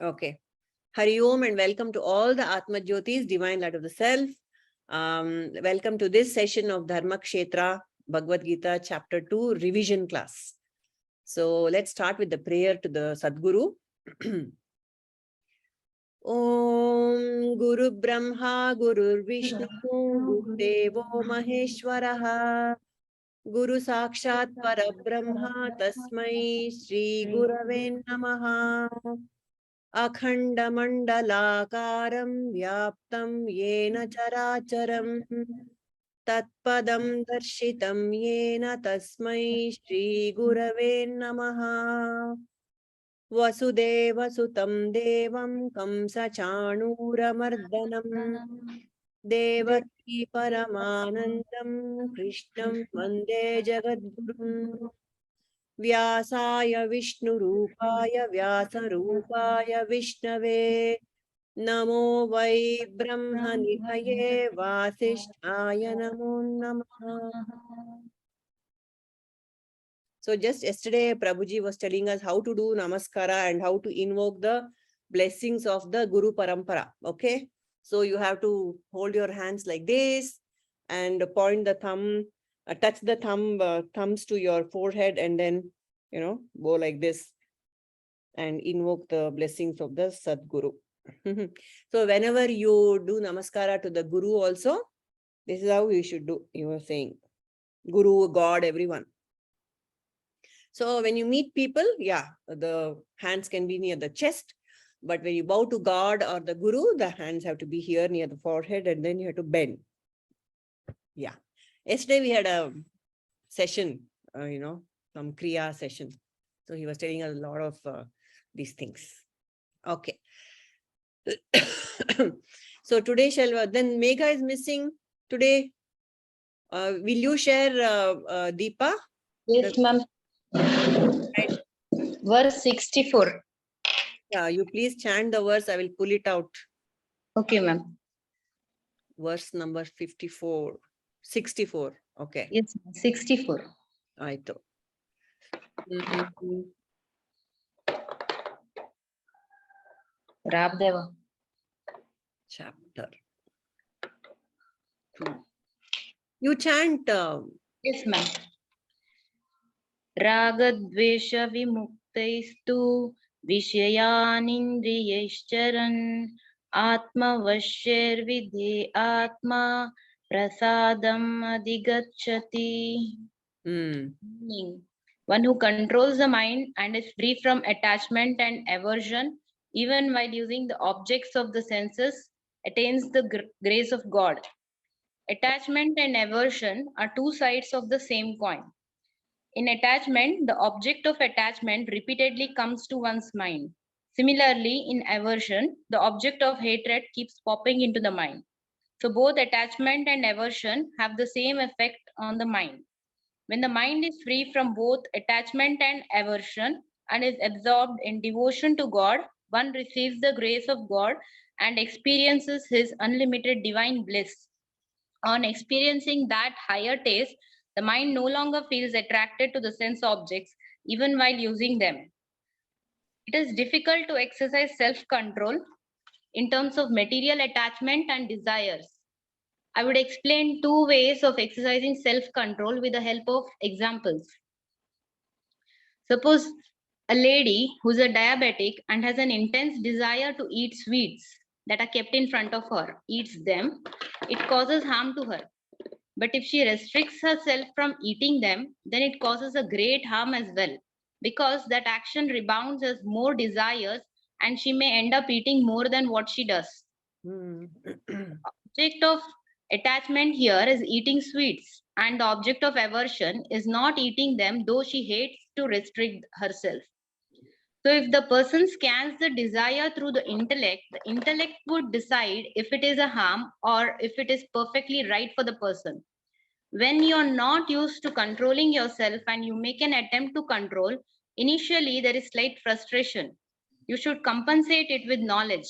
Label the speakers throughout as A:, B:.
A: Okay. Hari Om and welcome to all the Atmajyotis, Divine Light of the Self. Welcome to this session of Dharmaksehtra, Bhagavad Gita, Chapter 2, revision class. So let's start with the prayer to the Sadhguru. Om Guru Brahma, Guru Vishnu, Guru Devo Maheshwaraha, Guru Sakshat Parabrahma, Tasmai Shri Gurave Namaha. Akhandamandalakaram vyaptam yena characharam tatpadam darshitam yena tasmai Shri Gurave Namaha. Vasudeva sutam devam kamsa chanuramardanam devaki paramanandam krishnam vande jagadgurum. Vyasaya Vishnu Rupaya Vyasa Rupaya Vishnave Namo Vai Brahma Nihaye Vasishtaya Namo Namaha. So just yesterday Prabhuji was telling us how to do Namaskara and how to invoke the blessings of the Guru Parampara. Okay, so you have to hold your hands like this and point the thumb, touch the thumbs to your forehead, and then go like this and invoke the blessings of the Sadhguru. So whenever you do Namaskara to the Guru also, this is how you should do. You were saying Guru, God, everyone. So when you meet people, the hands can be near the chest, but when you bow to God or the Guru, the hands have to be here near the forehead, and then you have to bend. Yeah. Yesterday we had a session, some Kriya session. So he was telling us a lot of these things. Okay. So today, then Megha is missing today. Will you share Deepa?
B: Yes, ma'am.
A: Right.
B: Verse 64.
A: Yeah, you please chant the verse. I will pull it out.
B: Okay, ma'am.
A: Verse number 54. 64. Okay.
B: Yes, 64.
A: Aito.
B: Rabdeva.
A: Chapter 2. You chant.
B: Yes, ma'am. Ragadvesha vimuktaistu vishayanindriyaishcharan atma vasher vidhe atma prasadam adhigacchati. Meaning, one who controls the mind and is free from attachment and aversion, even while using the objects of the senses, attains the grace of God. Attachment and aversion are two sides of the same coin. In attachment, the object of attachment repeatedly comes to one's mind. Similarly, in aversion, the object of hatred keeps popping into the mind. So both attachment and aversion have the same effect on the mind. When the mind is free from both attachment and aversion and is absorbed in devotion to God, one receives the grace of God and experiences his unlimited divine bliss. On experiencing that higher taste, the mind no longer feels attracted to the sense objects, even while using them. It is difficult to exercise self-control in terms of material attachment and desires. I would explain two ways of exercising self-control with the help of examples. Suppose a lady who's a diabetic and has an intense desire to eat sweets that are kept in front of her, eats them, it causes harm to her. But if she restricts herself from eating them, then it causes a great harm as well, because that action rebounds as more desires and she may end up eating more than what she does. Object of attachment here is eating sweets, and the object of aversion is not eating them, though she hates to restrict herself. So if the person scans the desire through the intellect would decide if it is a harm or if it is perfectly right for the person. When you're not used to controlling yourself and you make an attempt to control, initially there is slight frustration. You should compensate it with knowledge.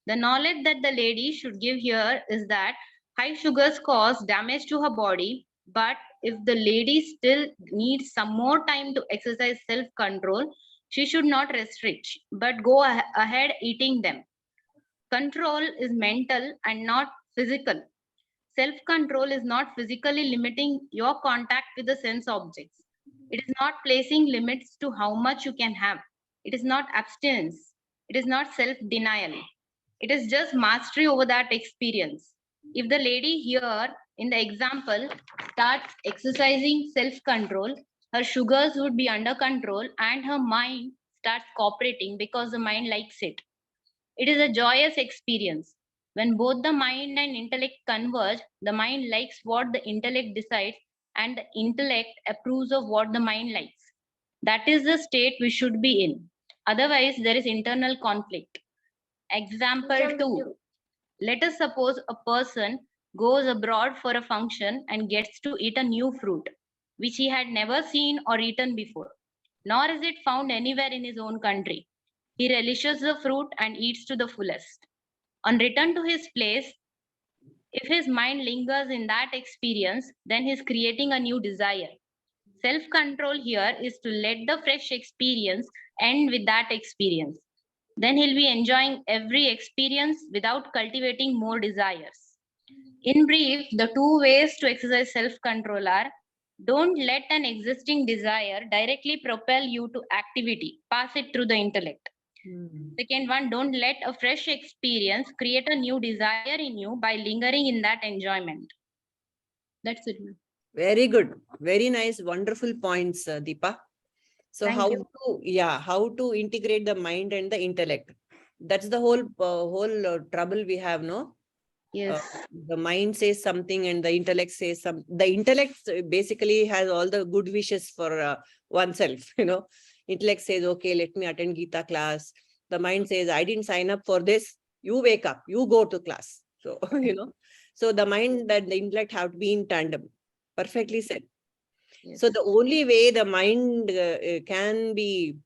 B: The knowledge that the lady should give here is that high sugars cause damage to her body, but if the lady still needs some more time to exercise self-control, She should not restrict, but go ahead eating them. Control is mental and not physical. Self-control is not physically limiting your contact with the sense objects. It is not placing limits to how much you can have. It is not abstinence. It is not self-denial. It is just mastery over that experience. If the lady here in the example starts exercising self-control, her sugars would be under control and her mind starts cooperating because the mind likes it. It is a joyous experience. When both the mind and intellect converge, the mind likes what the intellect decides and the intellect approves of what the mind likes. That is the state we should be in. Otherwise, there is internal conflict. Example 2. Let us suppose a person goes abroad for a function and gets to eat a new fruit, which he had never seen or eaten before, nor is it found anywhere in his own country. He relishes the fruit and eats to the fullest. On return to his place, if his mind lingers in that experience, then he is creating a new desire. Self-control here is to let the fresh experience end with that experience. Then he'll be enjoying every experience without cultivating more desires. In brief, the two ways to exercise self-control are: don't let an existing desire directly propel you to activity. Pass it through the intellect. Second one, don't let a fresh experience create a new desire in you by lingering in that enjoyment. That's it.
A: Very good. Very nice, wonderful points, Deepa. So
B: Thank you.
A: how to integrate the mind and the intellect? That's the whole trouble we have, no?
B: Yes.
A: The mind says something and the intellect says something. The intellect basically has all the good wishes for oneself, Intellect says, okay, let me attend Gita class. The mind says, I didn't sign up for this. You wake up, you go to class. So, so the mind and the intellect have to be in tandem. Perfectly said.
B: Yes.
A: So the only way the mind can be,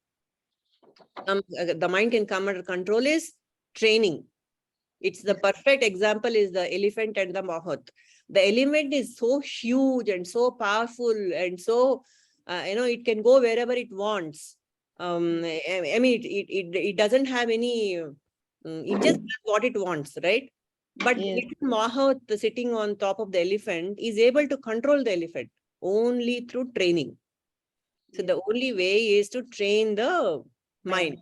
A: the mind can come under control is training. It's the perfect example is the elephant and the mahout. The elephant is so huge and so powerful and so, it can go wherever it wants. I mean, it doesn't have any, it just does what it wants, right? But
B: Yes.
A: little mahout sitting on top of the elephant is able to control the elephant only through training. So the only way is to train the mind.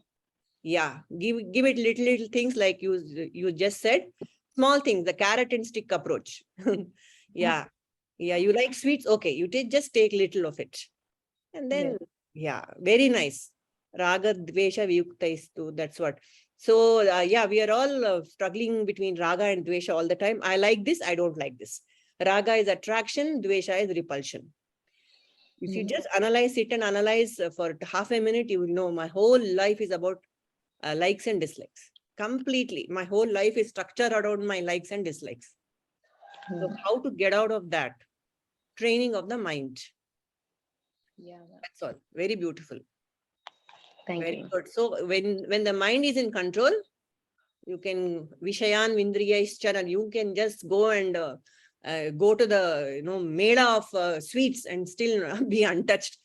A: Yeah, give it little things like you just said, small things, the carrot and stick approach. Yeah, you like sweets, okay, you just take little of it, and then very nice. Raga dvesha viyuktaistu, that's what. So we are all struggling between raga and dvesha all the time. I like this, I don't like this. Raga is attraction, dvesha is repulsion. If you just sit and analyze for half a minute, you will know my whole life is about likes and dislikes. Completely. My whole life is structured around my likes and dislikes. So how to get out of that? Training of the mind.
B: Yeah.
A: That's all. Very beautiful.
B: Thank
A: Very
B: you.
A: good. So when the mind is in control, you can Vishayan Vindriyaschana, you can just go and go to the mela of sweets and still be untouched.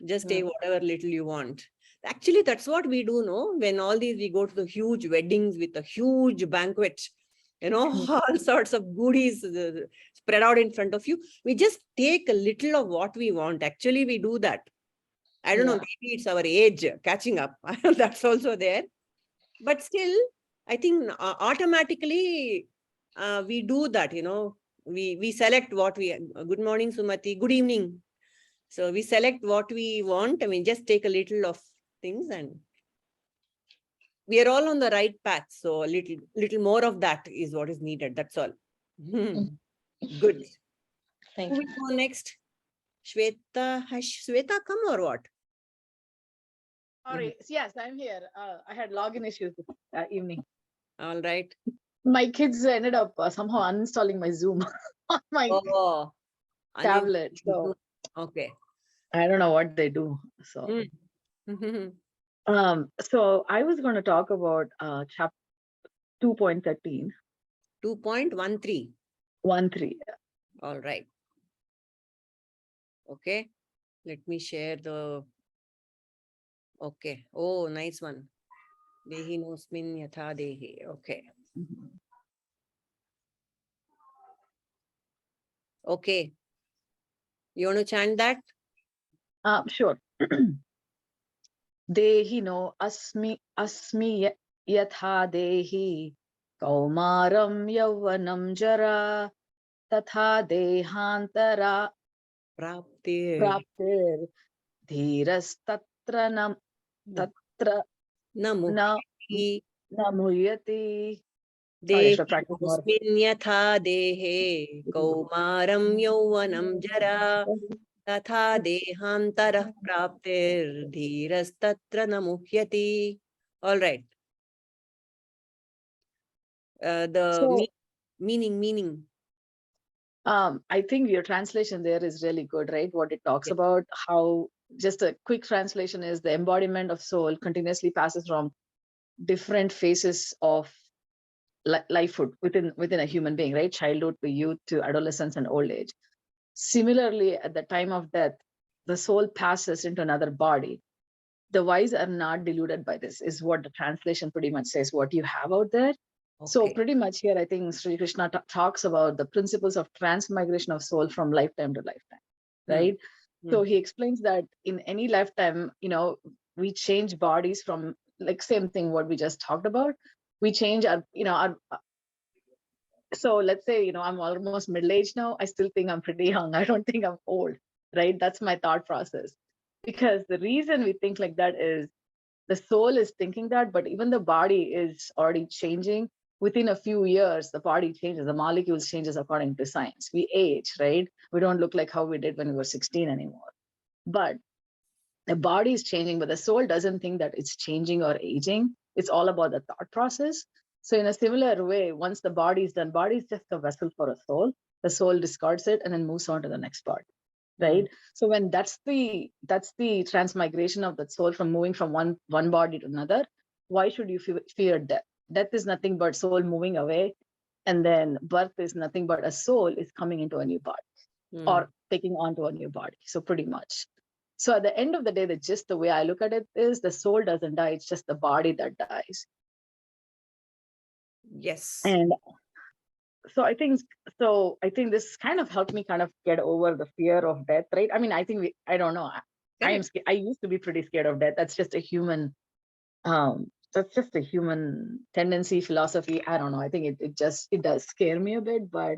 A: Just take whatever little you want. Actually, that's what we do, no? When all these, we go to the huge weddings with a huge banquet, all sorts of goodies spread out in front of you. We just take a little of what we want. Actually, we do that. I don't know, maybe it's our age catching up. That's also there. But still, I think automatically we do that, we select what we, good morning, Sumati, good evening. So we select what we want. I mean, just take a little of things and we are all on the right path. So a little more of that is what is needed. That's all. Good.
B: Thank
A: Who
B: you.
A: will go next? Shweta, has Shweta come or what?
C: Sorry. Yes, I'm here. I had login issues this evening.
A: All right.
C: My kids ended up somehow uninstalling my Zoom on my tablet. So
A: okay.
C: I don't know what they do. So, so I was going to talk about chapter 2.13.
A: 2.13.
C: 1.3.
A: All right. Okay. Let me share the Okay. Oh, nice one. Dehi nosmin yatha dehi. Okay. Okay. You want to chant that?
C: Sure. Dehi no asmi yatha dehi kaumaram yauvanam jara tatha dehantara
A: Praptir.
C: praptir dhiras tatra na
A: Namuhi.
C: muhyati. Sorry, I
A: Dehi
C: should practice more.
A: nosmin yatha dehe. Kaumaram yauvanam jara. Tatha dehantarah praptir dhirastatra namuhyati. All right. The
C: So,
A: meaning.
C: I think your translation there is really good, right? What it talks
A: Yes.
C: about, how just a quick translation is the embodiment of soul continuously passes from different phases of lifehood within a human being, right? Childhood to youth to adolescence and old age. Similarly, at the time of death, the soul passes into another body. The wise are not deluded by this, is what the translation pretty much says, what you have out there. So
A: Okay.
C: pretty much here, I think Sri Krishna talks about the principles of transmigration of soul from lifetime to lifetime, right? So he explains that in any lifetime, we change bodies from, like, same thing what we just talked about. We change our so let's say, I'm almost middle-aged now. I still think I'm pretty young. I don't think I'm old, right? That's my thought process. Because the reason we think like that is the soul is thinking that, but even the body is already changing. Within a few years, the body changes, the molecules changes according to science. We age, right? We don't look like how we did when we were 16 anymore. But the body is changing, but the soul doesn't think that it's changing or aging. It's all about the thought process. So in a similar way, once the body is done, body is just a vessel for a soul. The soul discards it and then moves on to the next body, right? So when that's the transmigration of the soul from moving from one body to another, why should you fear death? Death is nothing but soul moving away, and then birth is nothing but a soul is coming into a new body or taking on to a new body. So pretty much. So at the end of the day, the way I look at it is the soul doesn't die, it's just the body that dies.
A: Yes.
C: And so I think this kind of helped me kind of get over the fear of death, right? I mean, I don't know. I used to be pretty scared of death. That's just a human tendency, philosophy. I don't know. I think it does scare me a bit, but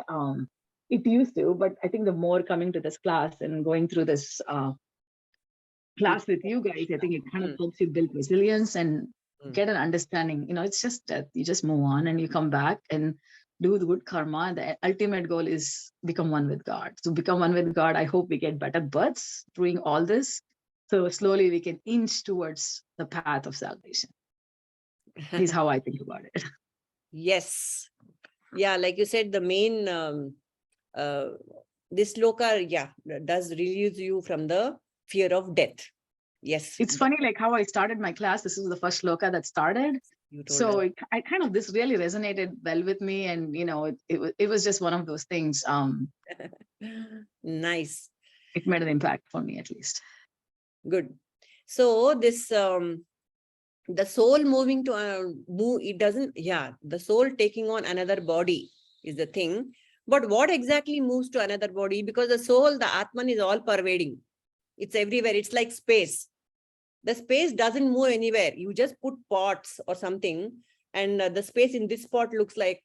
C: it used to. But I think the more coming to this class and going through this class with you guys, I think it kind of helps you build resilience and get an understanding. It's just that you just move on and you come back and do the good karma. And the ultimate goal is become one with God. So become one with God. I hope we get better births doing all this. So slowly we can inch towards the path of salvation. Is how I think about it.
A: Yes. Yeah, like you said, the main this sloka, does release you from the fear of death. Yes.
C: It's funny, like how I started my class. This is the first sloka that started. So this really resonated well with me, and it was just one of those things.
A: Nice.
C: It made an impact for me, at least.
A: Good. So this the soul moving to move, it doesn't. The soul taking on another body is the thing. But what exactly moves to another body? Because the soul, the Atman, is all pervading. It's everywhere. It's like space. The space doesn't move anywhere. You just put pots or something, and the space in this pot looks like,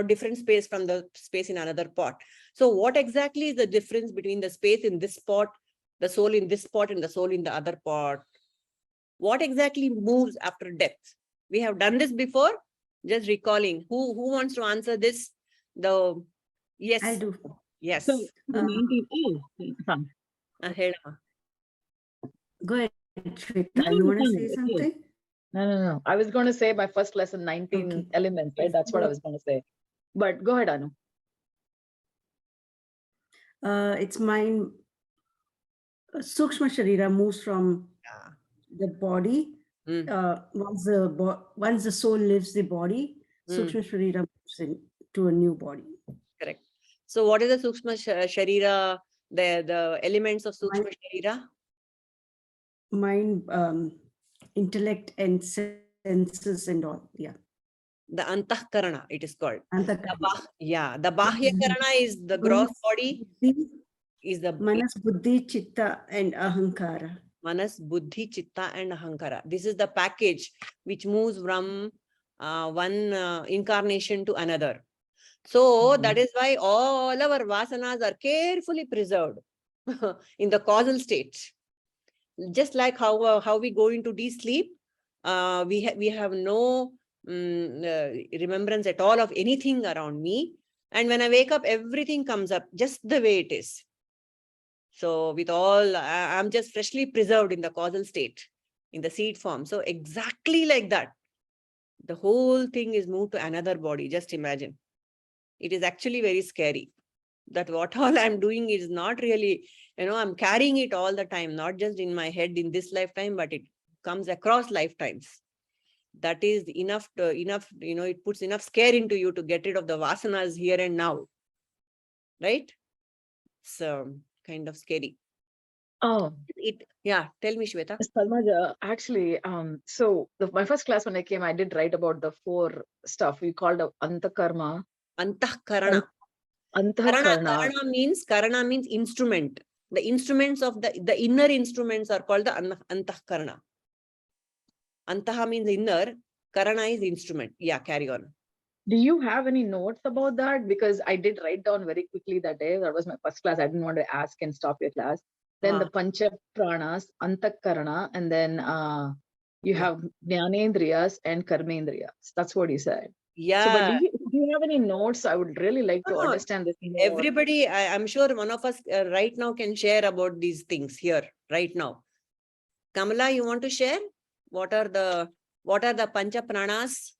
A: different space from the space in another pot. So what exactly is the difference between the space in this pot, the soul in this pot, and the soul in the other pot? What exactly moves after death? We have done this before. Just recalling. Who wants to answer this? Yes.
D: I do.
A: Yes.
C: So the 19.
D: Go ahead, Shweta. You want to say something?
C: No. I was going to say my first lesson, 19 elements, right? That's what I was going to say. But go ahead, Anu.
D: It's mind. Sukshma Sharira moves from the body. Once the soul leaves the body, Sukshma Sharira moves into a new body.
A: Correct. So what is the Sukshma Sharira, the elements of Sukshma Sharira?
D: Mind, intellect and senses and all. Yeah.
A: The Antahkarana, it is called.
D: Antakarana.
A: The Bahyakarana is the gross body, is the
D: Manas, Buddhi, Chitta, and Ahankara.
A: Manas, Buddhi, Chitta, and Ahankara. This is the package which moves from one incarnation to another. So that is why all our vasanas are carefully preserved in the causal state. Just like how we go into deep sleep, we have no remembrance at all of anything around me. And when I wake up, everything comes up just the way it is. So with all, I'm just freshly preserved in the causal state, in the seed form. So exactly like that, the whole thing is moved to another body. Just imagine. It is actually very scary that what all I'm doing is not really, I'm carrying it all the time, not just in my head in this lifetime, but it comes across lifetimes. That is enough, it puts enough scare into you to get rid of the vasanas here and now. Right? So kind of scary.
C: Oh,
A: Tell me, Shweta.
C: Salmaja, actually, so my first class when I came, I did write about the 4 stuff we called Antakarma.
A: Antahkarana. Karana means instrument. The instruments of the inner instruments are called the Antahkarana. Antaha means inner, Karana is instrument. Yeah, carry on.
C: Do you have any notes about that? Because I did write down very quickly that day. That was my first class. I didn't want to ask and stop your class. Then the Pancha Pranas, Antakarana, and then you have Jnanendriyas and Karmendriyas. That's what you said.
A: Yeah.
C: So, but do you have any notes? I would really like to understand this more.
A: Everybody, I'm sure one of us right now can share about these things here, right now. Kamala, you want to share? What are the Pancha Pranas?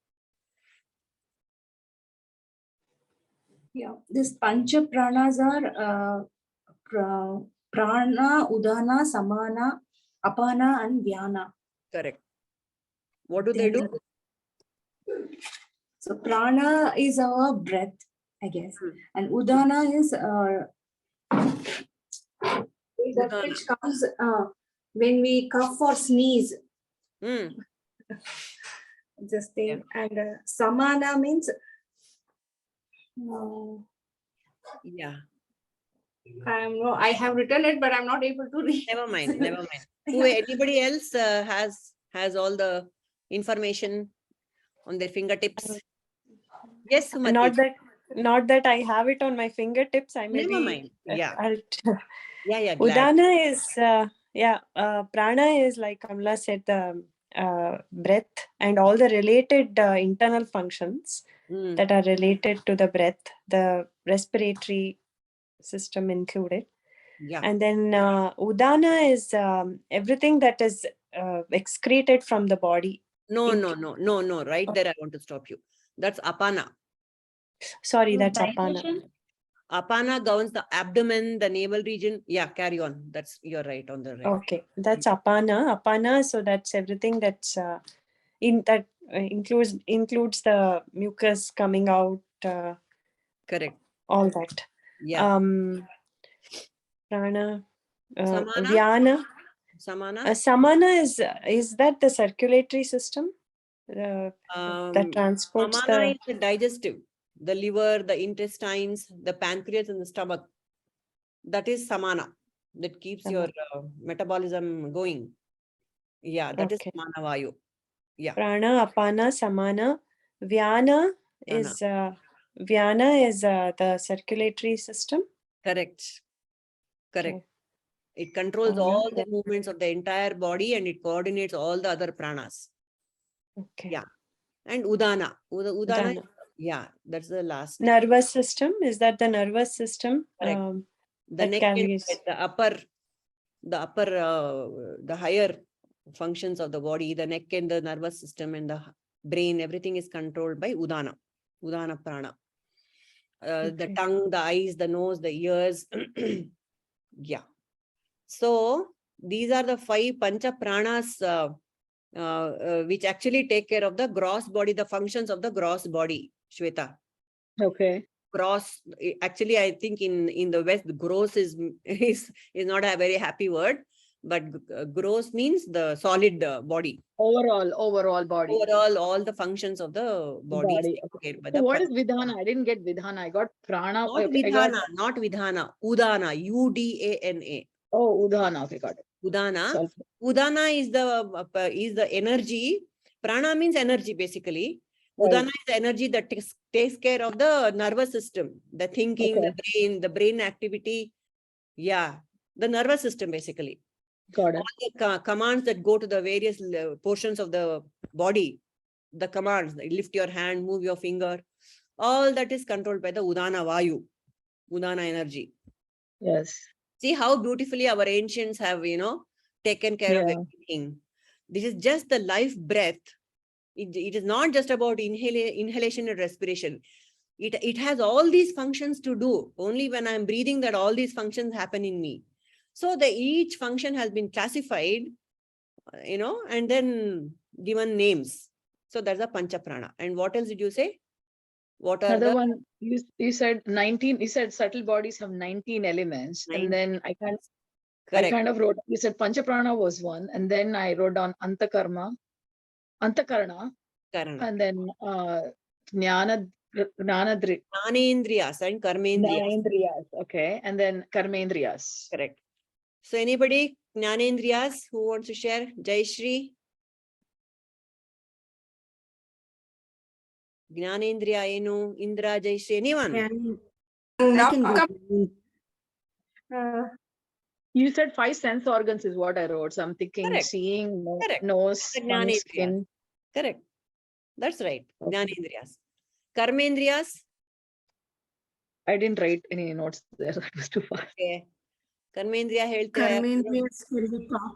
E: Yeah, these Pancha Pranas are Prana, Udana, Samana, Apana, and Vyana.
A: Correct. What do they do?
E: So Prana is our breath, I guess. And Udana is that which comes when we cough or sneeze. This thing. Yeah. And Samana means I have written it, but I'm not able to read.
A: Never mind. Anybody else has all the information on their fingertips? Yes, Sumati.
F: Not that I have it on my fingertips. I may
A: Never mind.
F: Glad.
A: Udana
F: is prana is, like Kamala said, the breath and all the related internal functions that are related to the breath, the respiratory system included. Yeah. And then Udana is everything that is excreted from the body.
A: No. Right there, I want to stop you. That's Apana.
F: Sorry, that's Apana.
A: Apana governs the abdomen, the navel region. Yeah, carry on. You're right on the right.
F: Okay, that's Apana. Apana, so that's everything that's includes the mucus coming out.
A: Correct.
F: All that.
A: Yeah.
F: Prana.
A: Samana.
F: Vyana.
A: Samana.
F: Samana is that the circulatory system that transports
A: Samana is the digestive, the liver, the intestines, the pancreas, and the stomach. That is Samana. That keeps your metabolism going. Yeah, that is Samana Vayu. Yeah.
F: Prana, Apana, Samana. Vyana is the circulatory system.
A: Correct. Okay. It controls all the movements of the entire body and it coordinates all the other pranas.
F: Okay.
A: Yeah. And Udana. Udana. Yeah, that's the last.
F: Nervous system. Is that the nervous system?
A: The neck and the higher functions of the body, the neck and the nervous system and the brain, everything is controlled by Udana. Udana prana. The tongue, the eyes, the nose, the ears. Yeah. So these are the 5 Pancha Pranas which actually take care of the gross body, the functions of the gross body, Shweta.
C: Okay.
A: Gross, actually, I think in the West, gross is not a very happy word. but gross means the solid body.
C: Overall body.
A: Overall, all the functions of the body. is taken
C: Okay.
A: care by
C: So
A: the
C: what is
A: Parampara.
C: Vidhana? I didn't get Vidhana. I got Prana.
A: Not
C: Okay, I got,
A: Vidhana, not Vidhana. Udana, Udana.
C: oh, Udhana. Okay, got it.
A: Udana.
C: Self.
A: Udana is the energy. Prana means energy, basically.
C: Right.
A: Udana is the energy that takes care of the nervous system, the thinking,
C: Okay.
A: the brain activity. Yeah, the nervous system, basically.
C: Got it.
A: All the commands that go to the various portions of the body, the commands, lift your hand, move your finger, all that is controlled by the Udana Vayu, Udana energy.
C: Yes.
A: See how beautifully our ancients have, taken care of everything. This is just the life breath. It is not just about inhalation and respiration. It has all these functions to do. Only when I'm breathing that all these functions happen in me. So each function has been classified, and then given names. So that's a Pancha Prana. And what else did you say? What are
C: Another
A: the
C: one, you said 19, you said subtle bodies have 19 elements.
A: 19
C: and then I
A: correct.
C: kind of wrote, you said Panchaprana was one, and then I wrote down Antakarna,
A: Karana.
C: and then Jnanadri,
A: Jnanendriyas and Karmendriyas.
C: Jnanendriyas, okay, and then Karmendriyas.
A: Correct. So anybody, Jnanendriyas, who wants to share? Jai Shri. Jnanendriya Enu, Indra, Jai Shri, anyone?
D: I can go.
C: You said 5 sense organs is what I wrote. So I'm thinking
A: Correct.
C: seeing,
A: Correct.
C: nose,
A: The
C: tongue,
A: Jnanendriya.
C: skin.
A: Correct. That's right.
C: Okay.
A: Jnanendriyas. Karmendriyas.
C: I didn't write any notes there. That was too fast.
A: Okay. Karmendriya health.
D: Karmendriyas when we talk,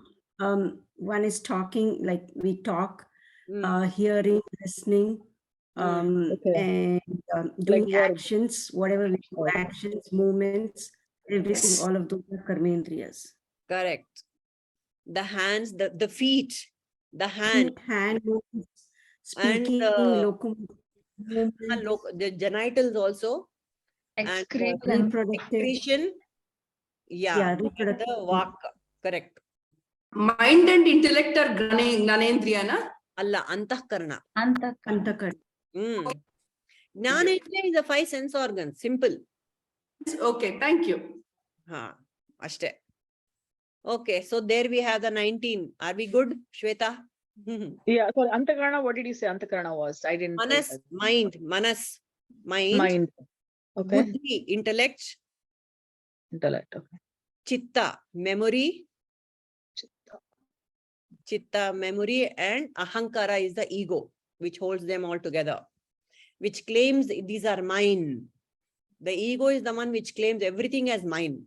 D: one is talking, like we talk, hearing, listening,
C: Okay.
D: and doing
C: Like
D: actions, whatever we do,
C: Okay.
D: actions, movements, everything, all of those are karmendriyas.
A: Correct. The hands, the feet, the hand,
D: Feet, hand movements,
A: and
D: speaking,
A: the genitals also,
E: Excrete
A: and
E: and
D: reproductive.
A: excretion. Yeah, and
D: Reproductive.
A: the vak. Correct.
G: Mind and intellect are Gnanendriya, na?
A: Allah, Antahkarana.
D: Antakarana.
A: Jnanendriya is the 5 sense organs. Simple.
G: Okay, thank you.
A: Ashte. Okay, so there we have the 19. Are we good, Shweta?
C: Yeah, so Antakarana, what did you say Antakarana was? I didn't.
A: Manas, mind. Manas, mind.
C: Mind. Okay.
A: Buddhi, intellect.
C: Intellect. Okay.
A: Chitta, memory. Chitta, memory, and Ahankara is the ego, which holds them all together, which claims these are mine. The ego is the one which claims everything as mine.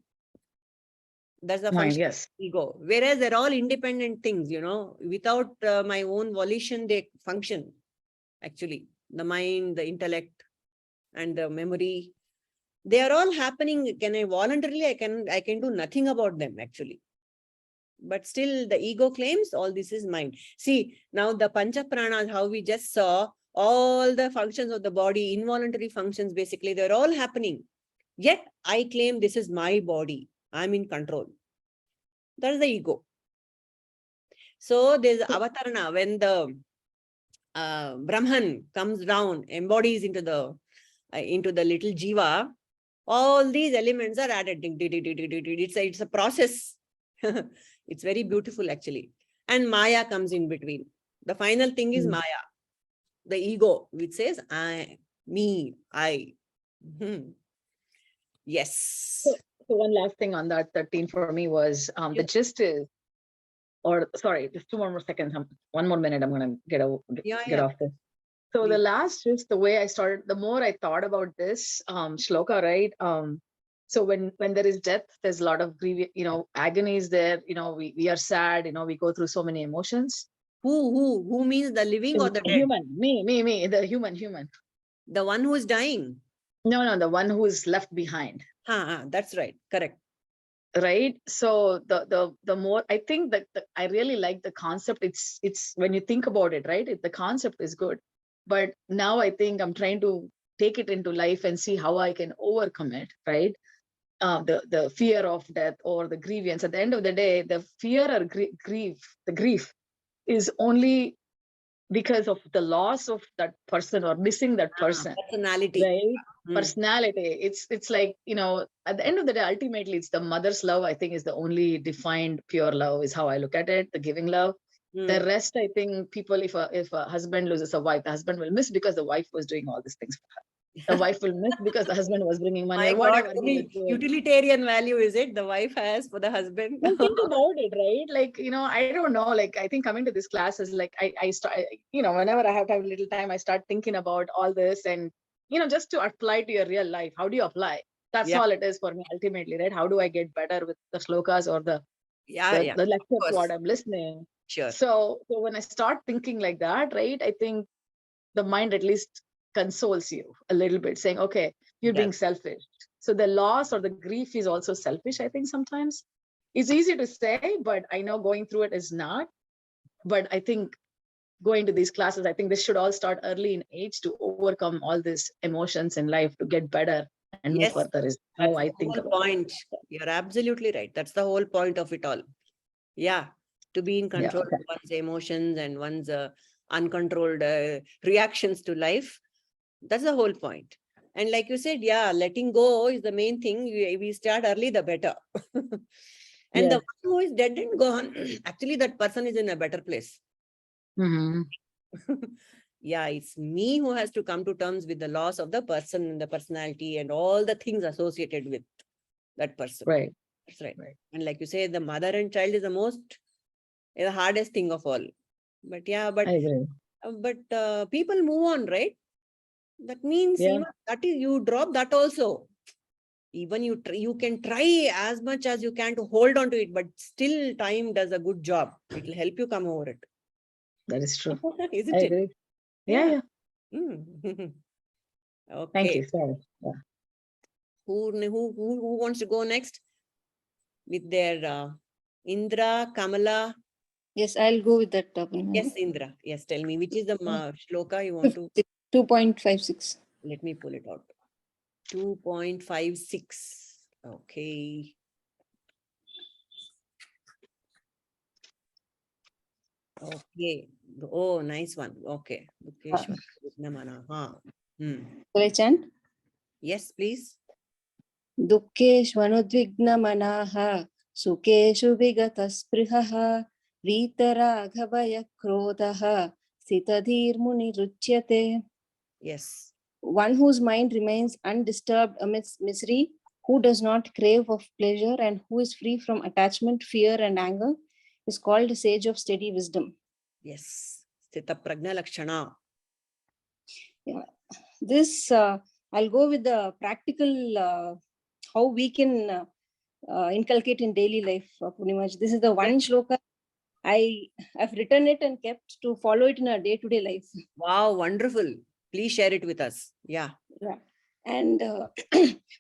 A: That's the function of ego. Whereas they're all independent things, without my own volition, they function. Actually, the mind, the intellect, and the memory, they are all happening. Can I voluntarily? I can do nothing about them actually. But still, the ego claims all this is mine. See, now the Pancha Pranas, how we just saw all the functions of the body, involuntary functions, basically, they're all happening. Yet I claim this is my body. I'm in control. That is the ego. So there's avatarana, when the Brahman comes down, embodies into the little jiva, all these elements are added. It's a process. It's very beautiful actually. And Maya comes in between. The final thing is Maya, the ego, which says I, me, I. Yes.
C: So one last thing on that 13 for me was the gist is, or sorry, just 2 more seconds. 1 more minute. I'm going to get off this. So the last gist, the way I started, the more I thought about this shloka, right? So when there is death, there's a lot of grief, agony is there. We are sad. We go through so many emotions.
A: Who means the living or the dead?
C: Human, me, the human.
A: The one who is dying.
C: No, the one who is left behind.
A: That's right. Correct.
C: Right. So the more I think that I really like the concept. It's when you think about it, right? The concept is good, but now I think I'm trying to take it into life and see how I can overcome it. Right. the fear of death or the grievance. At the end of the day, the fear or the grief is only because of the loss of that person or missing that person.
A: Personality.
C: Right? Personality. It's like, at the end of the day, ultimately, it's the mother's love, I think, is the only defined pure love, is how I look at it, the giving love. The rest, I think, people, if a husband loses a wife, the husband will miss because the wife was doing all these things for her. The wife will miss because the husband was bringing money,
A: My
C: or whatever
A: God,
C: he was doing.
A: utilitarian value is it the wife has for the husband?
C: Well, think about it, right? Like, I don't know, like, I think coming to this class is like, I start, whenever I have a little time, I start thinking about all this and, just to apply to your real life. How do you apply? That's all it is for me ultimately, right? How do I get better with the slokas or the lectures, what I'm listening?
A: Sure.
C: So when I start thinking like that, right, I think the mind at least consoles you a little bit, saying, okay, you're being selfish. So the loss or the grief is also selfish, I think sometimes. It's easy to say, but I know going through it is not. But I think going to these classes, I think this should all start early in age to overcome all these emotions in life, to get better and move further, is how I think about
A: it. You're absolutely right. That's the whole point of it all. Yeah. To be in control of one's emotions and one's uncontrolled reactions to life. That's the whole point. And like you said, letting go is the main thing. We start early, the better. And the one who is dead and gone, actually that person is in a better place. It's me who has to come to terms with the loss of the person and the personality and all the things associated with that person.
C: Right.
A: That's right. And like you say, the mother and child is the hardest thing of all. But I agree. But people move on, right? That means even that is, you drop that also. Even you can try as much as you can to hold on to it, but still time does a good job. It will help you come over it.
C: That is true.
A: Isn't
C: I
A: it?
C: agree. Yeah.
A: Okay.
C: Thank you. Sorry. Yeah.
A: Who wants to go next with their Indra, Kamala?
H: Yes, I'll go with that.
A: Yes, Indra. Yes, tell me, which is the shloka you want to?
H: 2.56.
A: Let me pull it out. 2.56. Okay. Okay. Oh, nice one. Okay.
H: Shall I chant?
A: Yes, please.
H: Dukkeshvanudvignamanaha sukeshu vigatasprihaha vitaraghvaya krodhaha sitadhir muniruchyate.
A: Yes.
H: One whose mind remains undisturbed amidst misery, who does not crave of pleasure and who is free from attachment, fear and anger, is called a sage of steady wisdom.
A: Yes. Sthita prajna lakshana.
H: Yeah. This, I'll go with the practical, how we can inculcate in daily life, Purnimaj. This is the one shloka I've written it and kept to follow it in a day-to-day life.
A: Wow, wonderful. Please share it with us. Yeah.
H: And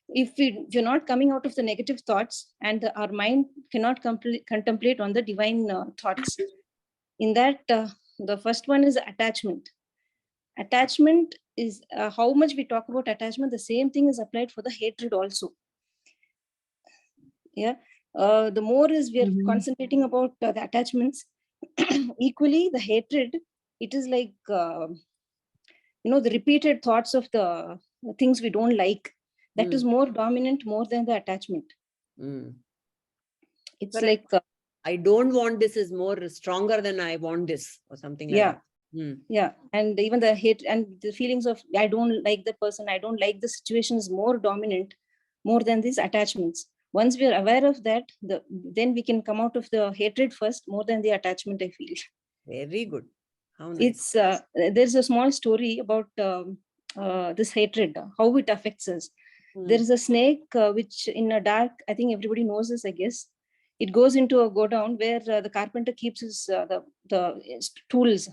H: if you're not coming out of the negative thoughts and our mind cannot contemplate on the divine thoughts, in that the first one is attachment. Attachment is how much we talk about attachment, the same thing is applied for the hatred also. The more is we are concentrating about the attachments, equally the hatred, it is like the repeated thoughts of the things we don't like, that is more dominant more than the attachment. It's like
A: I don't want this is more stronger than I want this, or something like that.
H: And even the hate and the feelings of I don't like the person, I don't like the situation is more dominant more than these attachments. Once we are aware of that, then we can come out of the hatred first more than the attachment, I feel.
A: Very good. How nice.
H: It's there's a small story about this hatred, how it affects us. There is a snake which in a dark, I think everybody knows this, I guess. It goes into a godown where the carpenter keeps his the tools.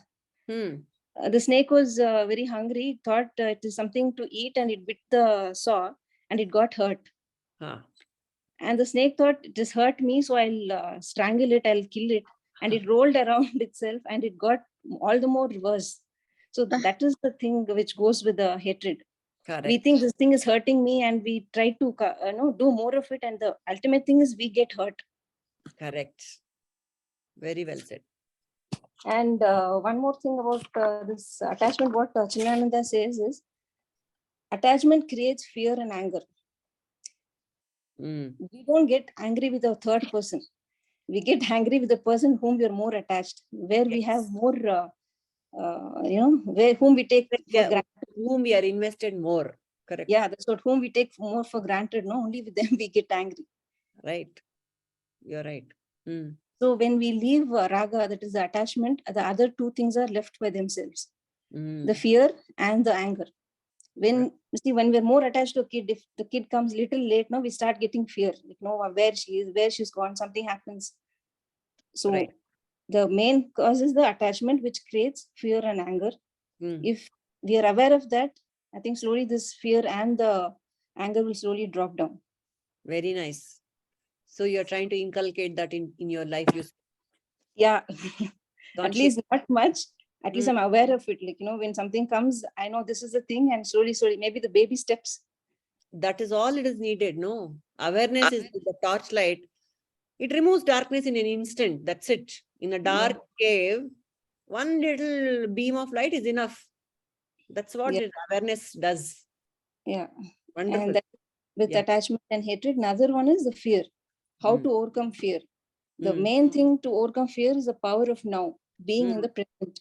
H: The snake was very hungry, thought it is something to eat, and it bit the saw and it got hurt. And the snake thought, it has hurt me, so I'll strangle it, I'll kill it. And it rolled around itself and it got all the more worse. So that is the thing which goes with the hatred.
A: Correct.
H: We think this thing is hurting me and we try to do more of it, and the ultimate thing is we get hurt.
A: Correct. Very well said.
H: And one more thing about this attachment, what Chinananda says is, attachment creates fear and anger. We don't get angry with a third person. We get angry with the person whom we are more attached, where we have more, whom we take for granted.
A: Whom we are invested more. Correct.
H: Yeah, that's what, whom we take more for granted. No, only with them we get angry.
A: Right. You're right.
H: So when we leave raga, that is the attachment, the other two things are left by themselves. The fear and the anger. When we're more attached to a kid, if the kid comes little late, we start getting fear. Where she is, where she's gone, something happens. So the main cause is the attachment, which creates fear and anger. If we are aware of that, I think slowly this fear and the anger will slowly drop down.
A: Very nice. So you're trying to inculcate that in your life.
H: Yeah, at least not much. At least I'm aware of it. When something comes, I know this is the thing, and slowly, maybe the baby steps.
A: That is all it is needed. No, awareness is the torchlight. It removes darkness in an instant. That's it. In a dark cave, one little beam of light is enough. That's what awareness does.
H: Yeah.
A: Wonderful.
H: And that, with attachment and hatred, another one is the fear. How to overcome fear. The main thing to overcome fear is the power of now, being in the present.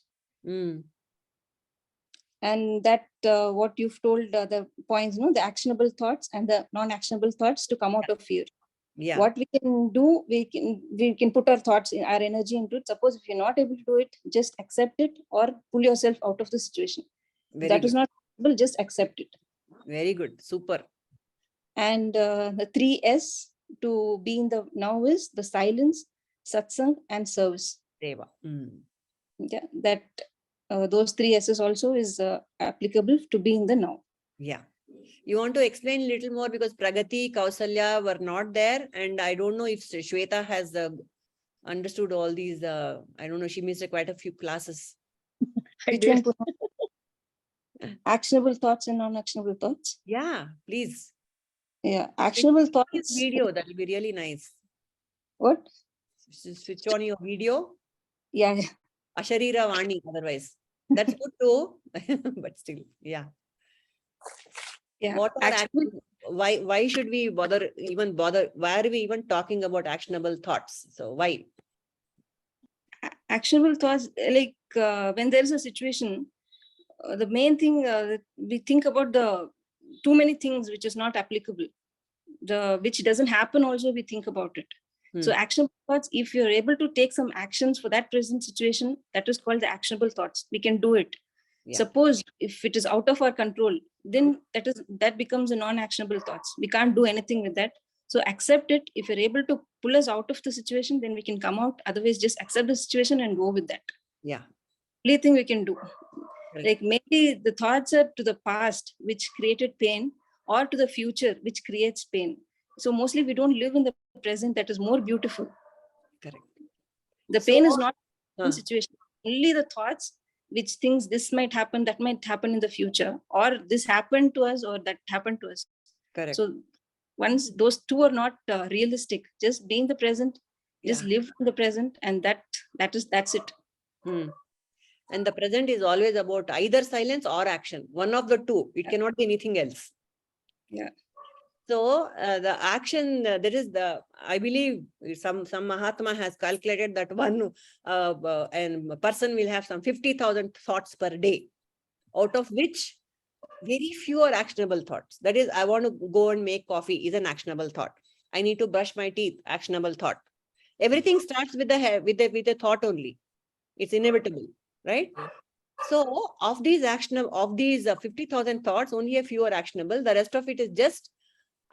H: And that what you've told, the points, the actionable thoughts and the non-actionable thoughts to come out of fear.
A: Yeah.
H: What we can do, we can put our thoughts, our energy into it. Suppose if you're not able to do it, just accept it or pull yourself out of the situation. That is not possible, just accept it.
A: Very good. Super.
H: And the 3 S to be in the now is the silence, satsang, and service.
A: Deva.
H: Yeah, that those 3 S's also is applicable to be in the now.
A: Yeah. You want to explain a little more, because Pragati, Kausalya were not there, and I don't know if Shweta has understood all these. I don't know. She missed quite a few classes.
H: Actionable thoughts and non-actionable thoughts.
A: Yeah, please.
H: Yeah, actionable thoughts.
A: This video, that will be really nice.
H: What?
A: Switch on your video.
H: Yeah.
A: Asharira Vani, otherwise. That's good too, but still, yeah.
H: Yeah.
A: What are why should we bother? Why are we even talking about actionable thoughts? So why?
H: Actionable thoughts, like when there is a situation, the main thing we think about the too many things which is not applicable, which doesn't happen. Also, we think about it. So actionable thoughts, if you're able to take some actions for that present situation, that is called the actionable thoughts. We can do it. Yeah. Suppose if it is out of our control, then that becomes a non-actionable thoughts. We can't do anything with that. So accept it. If you're able to pull us out of the situation, then we can come out. Otherwise, just accept the situation and go with that.
A: Yeah.
H: Only thing we can do. Right. Like maybe the thoughts are to the past, which created pain, or to the future, which creates pain. So mostly we don't live in the present. That is more beautiful.
A: Correct.
H: The pain is not in the situation. Only the thoughts which thinks this might happen, that might happen in the future, or this happened to us, or that happened to us.
A: Correct.
H: So once those two are not realistic, just be in the present, just live in the present, and that's it.
A: And the present is always about either silence or action. One of the two. It cannot be anything else.
H: Yeah.
A: So the action, there is I believe some Mahatma has calculated that one and person will have some 50,000 thoughts per day, out of which very few are actionable thoughts. That is, I want to go and make coffee is an actionable thought. I need to brush my teeth, actionable thought. Everything starts with a thought only. It's inevitable, right? So of these 50,000 thoughts, only a few are actionable. The rest of it is just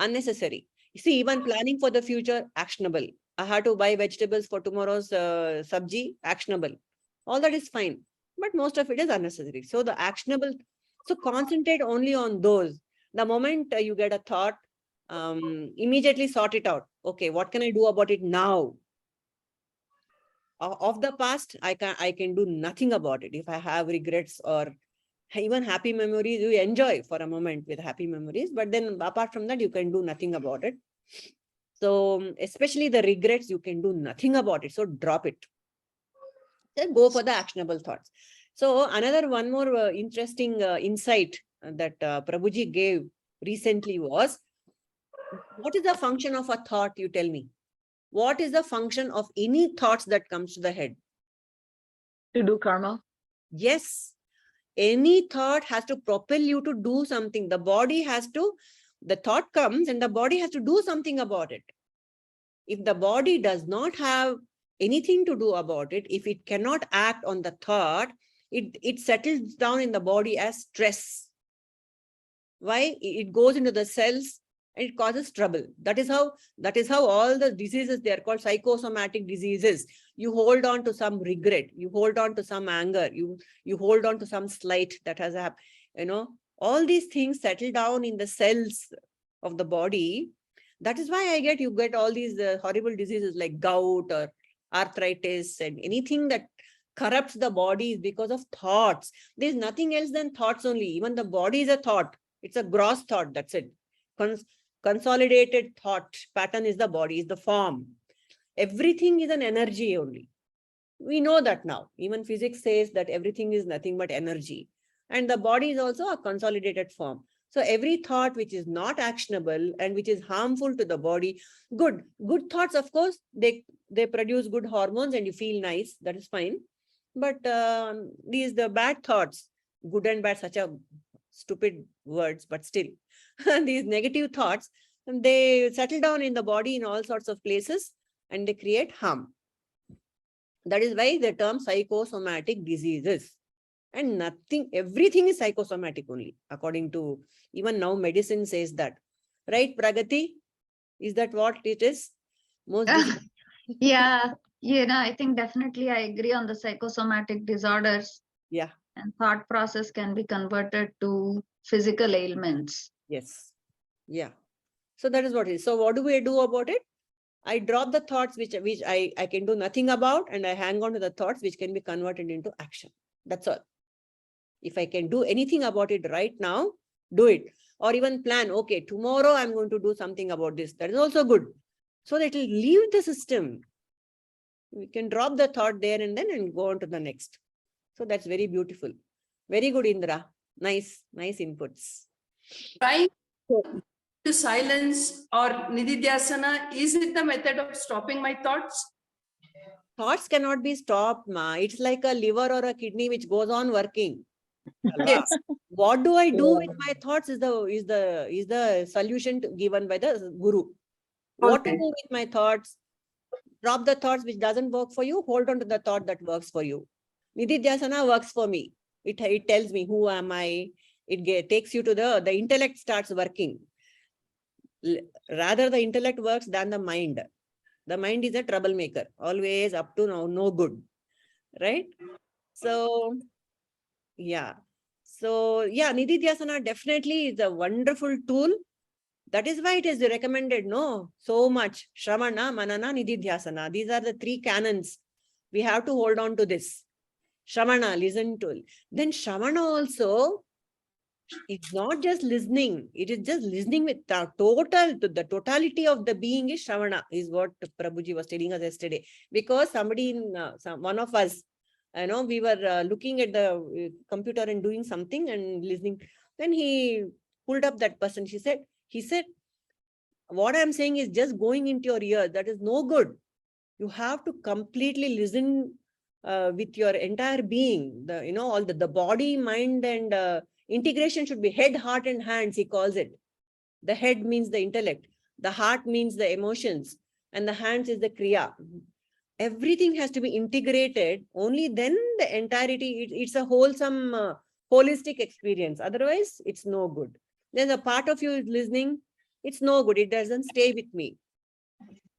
A: unnecessary. You see, even planning for the future, actionable. I have to buy vegetables for tomorrow's sabji, actionable. All that is fine, but most of it is unnecessary. So the actionable, so concentrate only on those. The moment you get a thought, immediately sort it out. Okay, what can I do about it now? Of the past, I can do nothing about it. If I have regrets or Even happy memories, you enjoy for a moment with happy memories, but then apart from that, you can do nothing about it. So especially the regrets, you can do nothing about it. So drop it. Then go for the actionable thoughts. So one more interesting insight that Prabhuji gave recently was, what is the function of a thought? You tell me. What is the function of any thoughts that comes to the head?
C: To do karma.
A: Yes. Any thought has to propel you to do something. The thought comes and the body has to do something about it. If the body does not have anything to do about it, if it cannot act on the thought, it settles down in the body as stress. Why? It goes into the cells and it causes trouble. That is how all the diseases, they are called psychosomatic diseases. You hold on to some regret, you hold on to some anger, you hold on to some slight that has happened. All these things settle down in the cells of the body. That is why you get all these horrible diseases like gout or arthritis, and anything that corrupts the body is because of thoughts. There's nothing else than thoughts only. Even the body is a thought. It's a gross thought. That's it. Consolidated thought pattern is the body, is the form. Everything is an energy only. We know that now. Even physics says that everything is nothing but energy. And the body is also a consolidated form. So every thought which is not actionable and which is harmful to the body, good thoughts, of course, they produce good hormones and you feel nice. That is fine. But the bad thoughts, good and bad, such a stupid words, but still, these negative thoughts, they settle down in the body in all sorts of places and they create harm. That is why the term psychosomatic diseases. And everything is psychosomatic only, according to, even now medicine says that. Right, Pragati? Is that what it is?
I: Yeah, I think definitely I agree on the psychosomatic disorders.
A: Yeah.
I: And thought process can be converted to physical ailments.
A: Yes. Yeah. So that is what it is. So what do we do about it? I drop the thoughts which I can do nothing about, and I hang on to the thoughts which can be converted into action. That's all. If I can do anything about it right now, do it. Or even plan, okay, tomorrow I'm going to do something about this. That is also good. So that it will leave the system. We can drop the thought there and then and go on to the next. So that's very beautiful. Very good, Indra. Nice inputs.
G: Trying to silence or nididhyasana, is it the method of stopping my thoughts?
A: Thoughts cannot be stopped, ma. It's like a liver or a kidney which goes on working. Yes. What do I do with my thoughts is the solution given by the Guru. What to do with my thoughts? Drop the thoughts which doesn't work for you. Hold on to the thought that works for you. Nididhyasana works for me. It tells me who am I. It takes you to the intellect starts working. Rather the intellect works than the mind. The mind is a troublemaker, always up to no good, right? So yeah. So yeah, Nididhyasana definitely is a wonderful tool. That is why it is recommended, so much. Shravana, Manana, Nididhyasana. These are the three canons. We have to hold on to this. Shravana, listen to. Then Shravana also, it's not just listening. It is just listening with the totality of the being is Shravana, is what Prabhuji was telling us yesterday. Because one of us, we were looking at the computer and doing something and listening. Then he pulled up that person. He said, what I'm saying is just going into your ears. That is no good. You have to completely listen with your entire being. All the body, mind, and integration should be head, heart, and hands, he calls it. The head means the intellect. The heart means the emotions. And the hands is the kriya. Everything has to be integrated. Only then the entirety, it's a wholesome, holistic experience. Otherwise, it's no good. There's a part of you is listening. It's no good. It doesn't stay with me.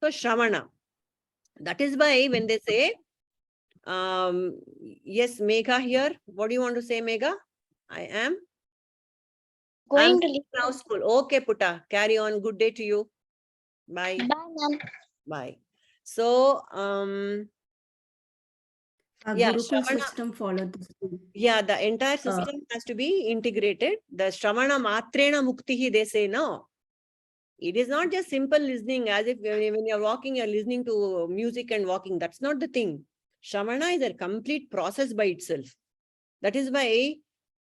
A: So Shravana. That is why when they say, yes, Megha here. What do you want to say, Megha? I am
J: going to leave
A: now school. Okay, Putta, carry on. Good day to you. Bye.
J: Bye, ma'am.
A: Bye. So, Yeah,
D: Gurukul
A: Shravana.
D: system followed this too.
A: Yeah, the entire system has to be integrated. The Shravana Matrena Muktihi, they say, no. It is not just simple listening, as if when you're walking, you're listening to music and walking. That's not the thing. Shravana is a complete process by itself. That is why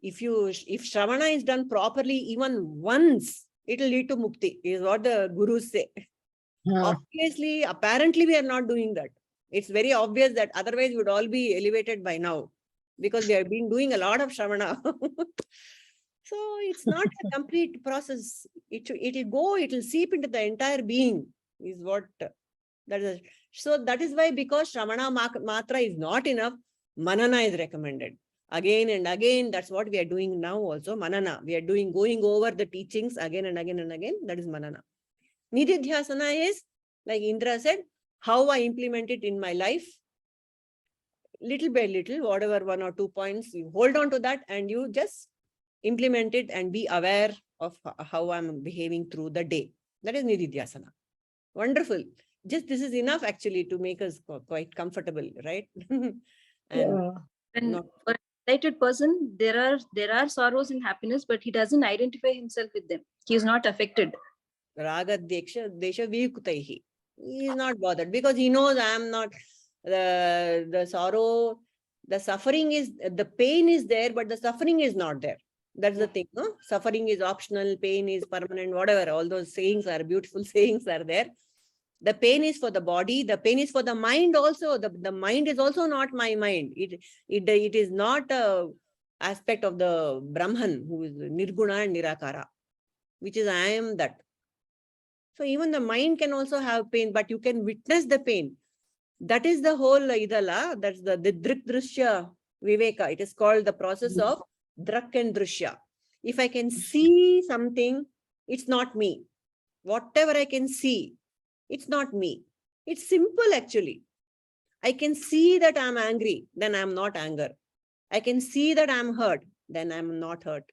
A: if Shravana is done properly, even once, it will lead to mukti, is what the gurus say. Obviously, apparently, we are not doing that. It's very obvious that otherwise we would all be elevated by now, because we have been doing a lot of Shravana. So it's not a complete process. It will seep into the entire being, is what that is. So that is why, because Shravana Matra is not enough, Manana is recommended. Again and again, that's what we are doing now also, Manana. We are going over the teachings again and again and again. That is Manana. Nididhyasana is, like Indra said, how I implement it in my life. Little by little, whatever 1 or 2 points, you hold on to that and you just implement it and be aware of how I'm behaving through the day. That is Nididhyasana. Wonderful. Just this is enough actually to make us quite comfortable, right?
H: And for an enlightened person, there are sorrows and happiness, but he doesn't identify himself with them. He is not affected.
A: Raga Desha Viyuktaihi. He is not bothered because he knows I am not the sorrow, the suffering is, the pain is there, but the suffering is not there. That's the thing, no? Suffering is optional, pain is permanent, whatever. All those sayings are beautiful sayings are there. The pain is for the body, the pain is for the mind also. The mind is also not my mind. It is not a aspect of the Brahman, who is Nirguna and Nirakara, which is I am that. So even the mind can also have pain, but you can witness the pain. That is the whole idala. That's the Drik Drishya Viveka. It is called the process of Drak and Drishya. If I can see something, it's not me. Whatever I can see, it's not me. It's simple actually. I can see that I'm angry, then I'm not anger. I can see that I'm hurt, then I'm not hurt.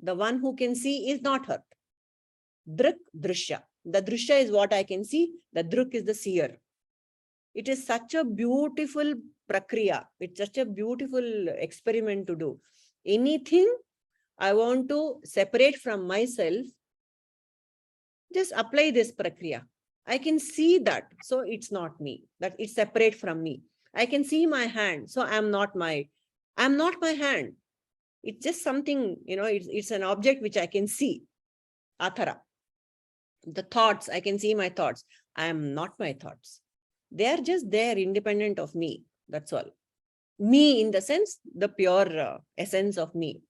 A: The one who can see is not hurt. Drik Drishya. The Drishya is what I can see. The Drik is the seer. It is such a beautiful prakriya. It's such a beautiful experiment to do. Anything I want to separate from myself, just apply this prakriya. I can see that, so it's not me. That it's separate from me. I can see my hand, so I'm not my hand. It's just something, it's an object which I can see. Athara. The thoughts, I can see my thoughts. I am not my thoughts. They are just there, independent of me. That's all. Me in the sense, the pure essence of me.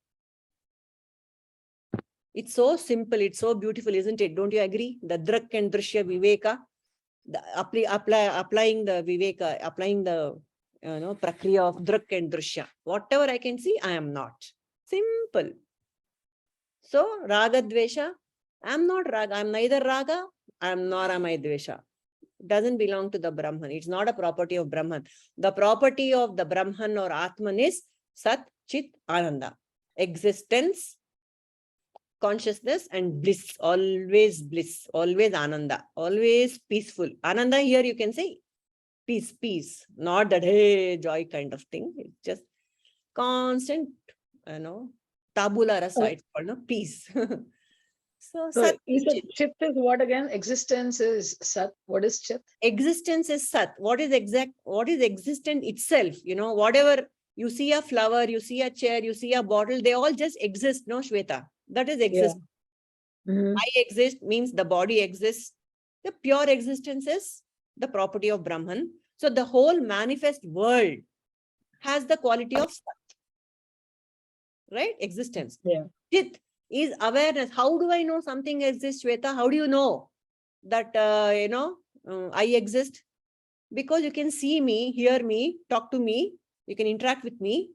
A: It's so simple, it's so beautiful, isn't it? Don't you agree? The Drak and Drishya Viveka, applying the Viveka, applying the prakriya of Drak and Drishya. Whatever I can see, I am not. Simple. So, Raga Dvesha, I'm not Raga, I'm neither Raga, nor am I Dvesha. It doesn't belong to the Brahman. It's not a property of Brahman. The property of the Brahman or Atman is Sat, Chit, Ananda. Existence, consciousness and bliss, always Ananda, always peaceful. Ananda here you can say peace, not that hey joy kind of thing. It's just constant, tabula rasa, it's called peace. So Sat,
C: Chit is what again? Existence is Sat. What is Chit?
A: Existence is Sat. What is existent itself? Whatever you see, a flower, you see a chair, you see a bottle, they all just exist, no, Shweta? That is exist.
C: Yeah.
A: I exist means the body exists. The pure existence is the property of Brahman. So the whole manifest world has the quality of Sat. Right? Existence.
C: Yeah.
A: Chit is awareness. How do I know something exists, Shweta? How do you know that, I exist? Because you can see me, hear me, talk to me, you can interact with me.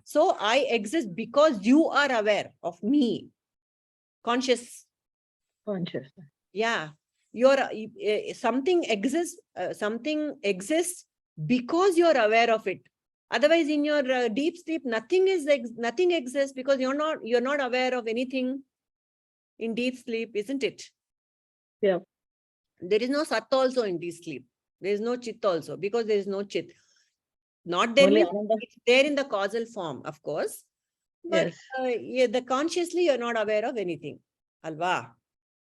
A: So I exist because you are aware of me. Conscious. Yeah. Something exists because you're aware of it. Otherwise, in your deep sleep, nothing exists because you're not aware of anything in deep sleep, isn't it?
C: Yeah.
A: There is no Sat also in deep sleep. There is no Chit also because there is no Chit. Not there
C: Only
A: means
C: Ananda.
A: it's there in the causal form, of course. But
C: Yes.
A: the consciously you're not aware of anything. Alva.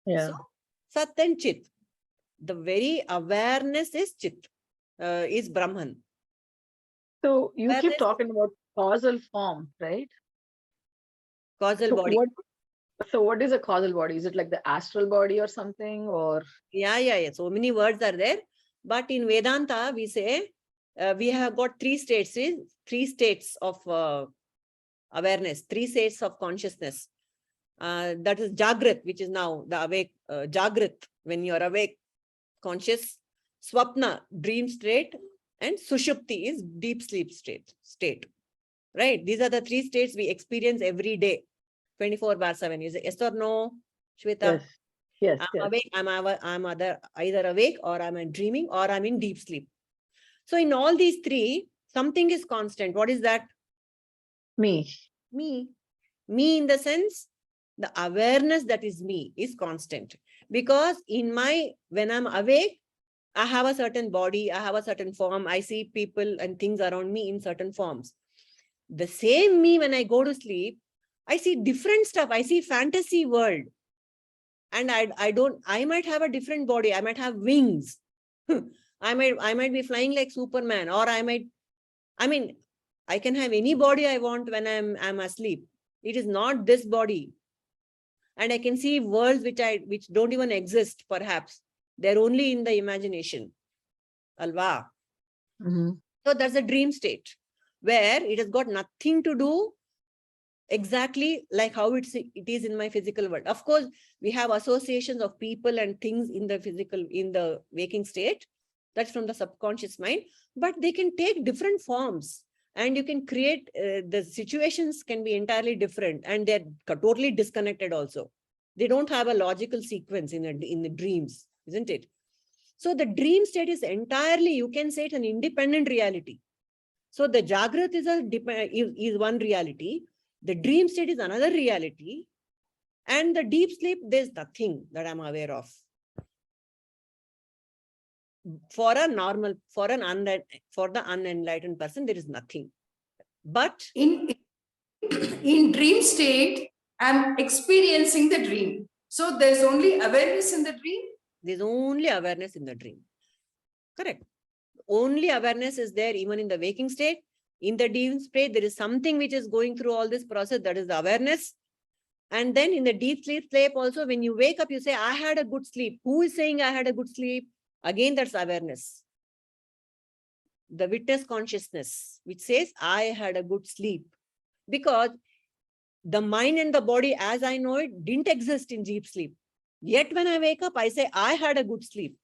C: Yeah.
A: So Sat and Chit. The very awareness is Chit, is Brahman.
C: So you keep
A: Awareness,
C: talking about causal form, right?
A: causal
C: So
A: body.
C: what is a causal body? Is it like the astral body or something, or?
A: Yeah. So many words are there. But in Vedanta, we say we have got three states of awareness, three states of consciousness. That is Jagrat, which is now the awake, Jagrat, when you are awake, conscious, Swapna, dream state, and Sushupti is deep sleep state. Right? These are the three states we experience every day, 24/7. Is it yes or no, Shweta?
C: Yes.
A: I'm awake, I'm either awake or I'm dreaming or I'm in deep sleep. So in all these three, something is constant. What is that?
C: Me.
A: Me in the sense, the awareness that is me is constant. Because when I'm awake, I have a certain body, I have a certain form, I see people and things around me in certain forms. The same me, when I go to sleep, I see different stuff. I see fantasy world. And I might have a different body. I might have wings. I might be flying like Superman, or I can have any body I want when I'm asleep. It is not this body. And I can see worlds which don't even exist, perhaps. They're only in the imagination. Alva. So that's a dream state where it has got nothing to do exactly like how it is in my physical world. Of course, we have associations of people and things in the waking state. That's from the subconscious mind, but they can take different forms, and you can create, the situations can be entirely different, and they're totally disconnected also. They don't have a logical sequence in the dreams, isn't it? So the dream state is entirely, you can say, it's an independent reality. So the Jagrat is one reality. The dream state is another reality. And the deep sleep, there's nothing that I'm aware of. For the unenlightened person, there is nothing. But
G: in dream state, I'm experiencing the dream. So there's only awareness in the dream?
A: There's only awareness in the dream. Correct. Only awareness is there even in the waking state. In the deep state, there is something which is going through all this process, that is the awareness. And then in the deep sleep also, when you wake up, you say, I had a good sleep. Who is saying I had a good sleep? Again, that's awareness. The witness consciousness, which says, I had a good sleep. Because the mind and the body, as I know it, didn't exist in deep sleep. Yet when I wake up, I say, I had a good sleep.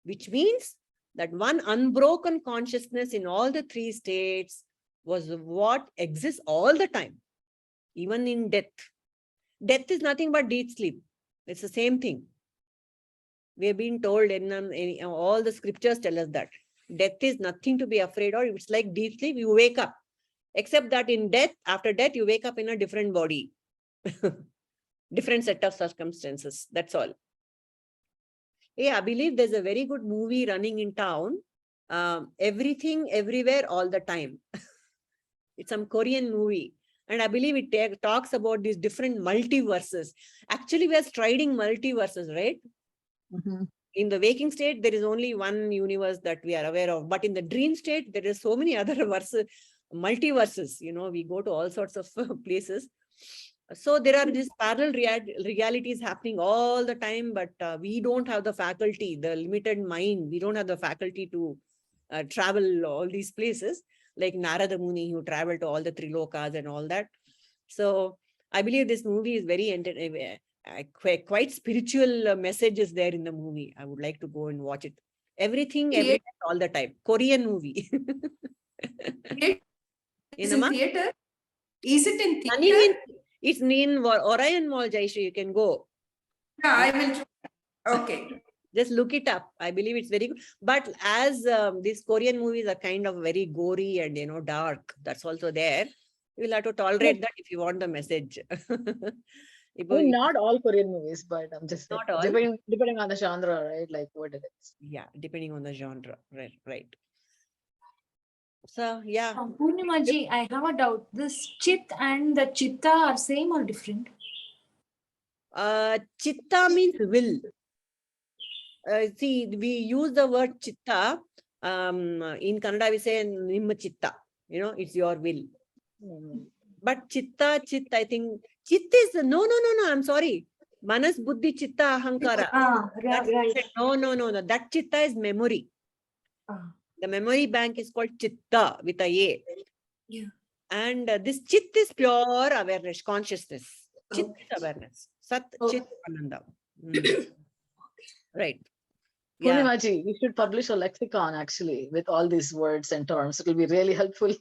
A: Which means that one unbroken consciousness in all the three states was what exists all the time, even in death. Death is nothing but deep sleep. It's the same thing. We have been told, in all the scriptures tell us that. Death is nothing to be afraid of. It's like deep sleep, you wake up. Except that in death, after death, you wake up in a different body. Different set of circumstances. That's all. Yeah, I believe there's a very good movie running in town. Everything, Everywhere, All the Time. It's some Korean movie. And I believe it talks about these different multiverses. Actually, we are striding multiverses, right? In the waking state, there is only one universe that we are aware of. But in the dream state, there is so many other multiverses. We go to all sorts of places. So there are these parallel realities happening all the time, but we don't have the faculty, the limited mind. We don't have the faculty to travel all these places, like Narada Muni, who traveled to all the Trilokas and all that. So I believe this movie is very quite spiritual messages there in the movie. I would like to go and watch it. Everything, Everywhere, All the Time. Korean movie.
G: Is it in theater? Is it in theater?
A: It's in Orion Mall, Jaishree. You can go.
G: Yeah, I will. Okay.
A: Just look it up. I believe it's very good. But as these Korean movies are kind of very gory and dark, that's also there. You will have to tolerate that if you want the message.
C: Not all Korean movies, but I'm just
A: not all.
C: Depending on the genre, right? Like what it is.
A: Yeah, depending on the genre, right. So, yeah.
E: Purnimaji, I have a doubt. This chit and the chitta are same or different?
A: Chitta means will. See, we use the word chitta. In Kannada, we say nimma chitta. You know, it's your will. But chitta, chit, I think, chit is, no, I'm sorry. Manas, buddhi, chitta, ahankara.
E: Right.
A: No. That chitta is memory. The memory bank is called chitta with a A.
E: Yeah.
A: And this chit is pure awareness, consciousness. Chit is awareness. Sat, chit, ananda. Right. Yeah.
C: Purnimaji, we should publish a lexicon actually with all these words and terms. It will be really helpful.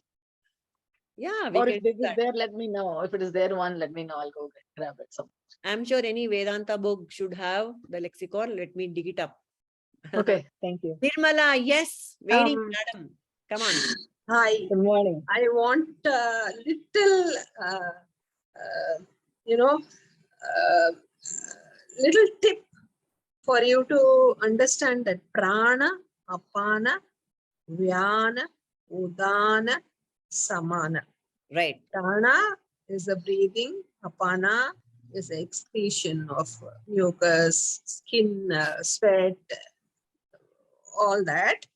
A: Yeah, we
C: Or
A: can
C: if
A: do
C: it is
A: that.
C: there, let me know. If it is there one, let me know. I'll go grab it. So.
A: I'm sure any Vedanta book should have the lexicon. Let me dig it up.
C: Okay, thank you.
A: Nirmala, yes, waiting, madam. Come on.
K: Hi.
C: Good morning.
K: I want a little, little tip for you to understand that prana, apana, vyana, udana, samana.
A: Right.
K: Prana is the breathing, apana is the excretion of mucus, skin, sweat, all that.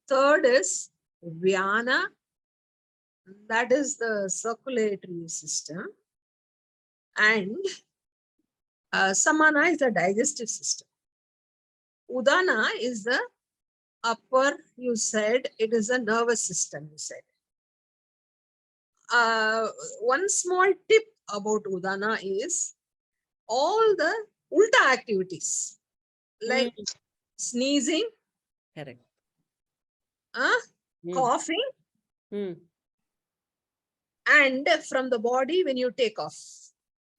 K: Third is vyana, that is the circulatory system, and samana is the digestive system. Udana is the upper, you said, it is a nervous system, you said. One small tip about udana is all the ulta activities like sneezing,
A: correct,
K: coughing, and from the body when you take off